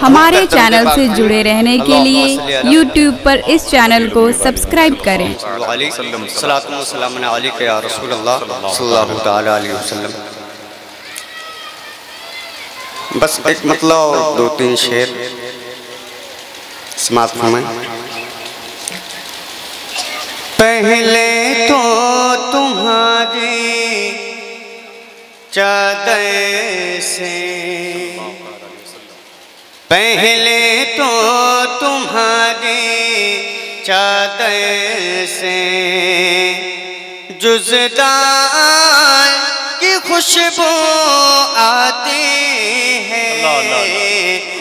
हमारे चैनल से जुड़े रहने के लिए YouTube पर इस चैनल को सब्सक्राइब करें। बस एक मतलब 2-3 शेर समाप्त फरमाएं। पहले तो तुम्हारी चादर से, पहले तो तुम्हारी चादर से जुज़दार की खुशबू आती है।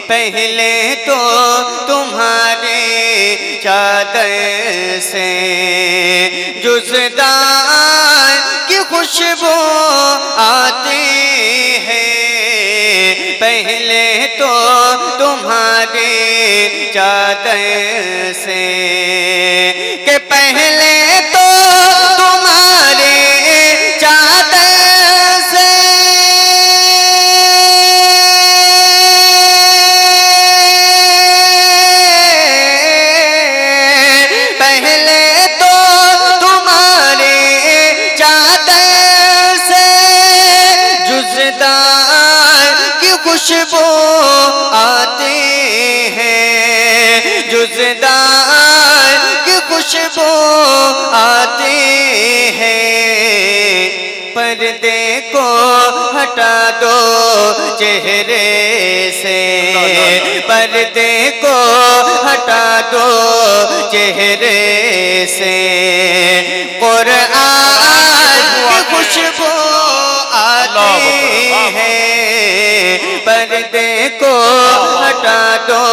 पहले तो तुम्हारे चादर से जुज़दार की खुशबू आती है। पहले तो तुम्हारे चादर से, के पहले तो तुम्हारे चादर से, पहले तो तुम्हारे चादर से जुज़दार की खुशबू आती है। जुज़दार की खुशबू आती है। पर्दे को हटा दो चेहरे से, पर्दे को हटा दो चेहरे से, कुरान की खुशबू आती है। पर्दे को हटा दो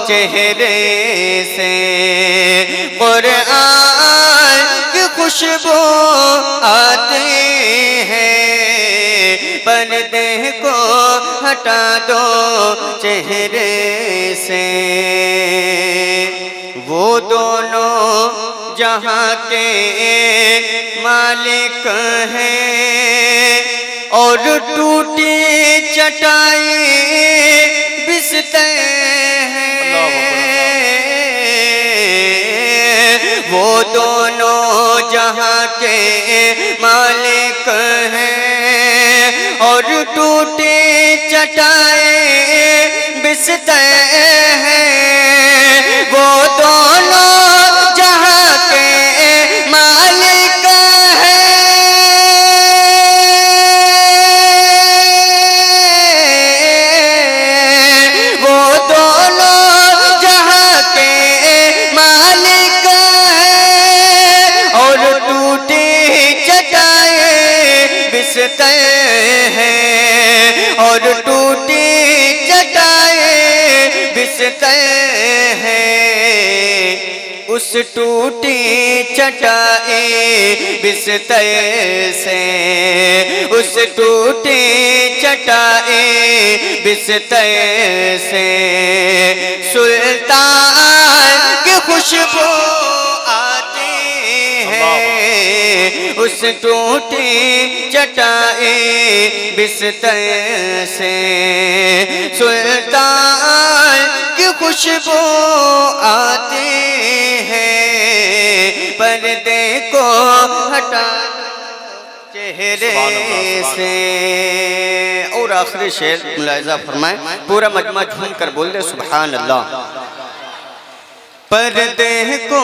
चेहरे से, कुरान की खुशबू आती है। पर्दे को हटा दो चेहरे से। वो दोनों जहां के मालिक हैं और टूटी चटाई बिस्तर हैं। वो दोनों जहां के मालिक हैं और टूटी चटाई बिस्तर हैं। वो दोनों जहां के मालिक हैं। वो दोनों जहां के मालिक हैं और टूटी चटाई बिस्तर हैं और टूटी चटाई बिस्तर हैं। उस टूटी चटाई बिस्तर से, उस टूटी चटाई बिस्तर से सुल्तान की खुशबू आती है। उस टूटी चटाई बिस्तर से सुल्तान की खुशबू आती है। पर्दे को हटा चेहरे से। और आखिरी शेर मुलाहिज़ा फरमाएं, पूरा मजमा झूम कर बोल दे सुभान अल्लाह। पर्दे को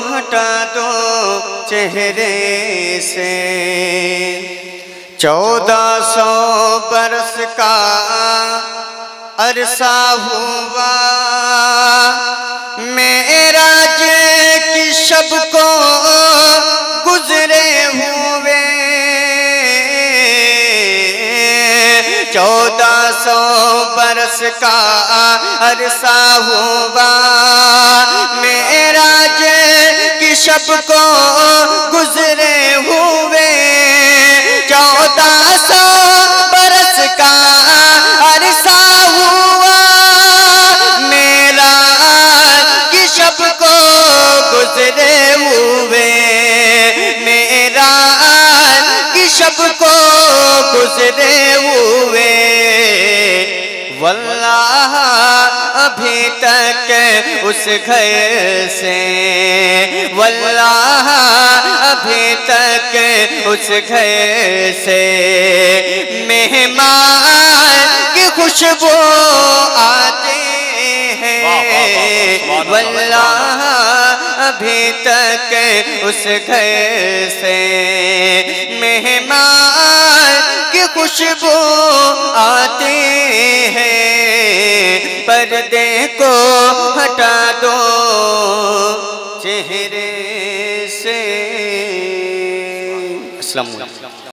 हटा दो चेहरे से, 1400 बरस का अरसा हुआ मेराज की शब को गुजरे हुए। 1400 बरस का अरसा हुआ मेराज की शब को गुजरे हुए। 1400 बरस का अरसा हुआ मेराज की शब को गुजरे हुए। मेराज की शब को गुजरे हुए। वल्लाह अभी तक उस घर से, वल्लाह अभी तक उस घर से मेहमान की खुशबू आते हैं, वल्लाह अभी तक उस घर से मेहमान की खुशबू आती है। पर्दे को हटा दो चेहरे से। अस्सलाम वालेकुम।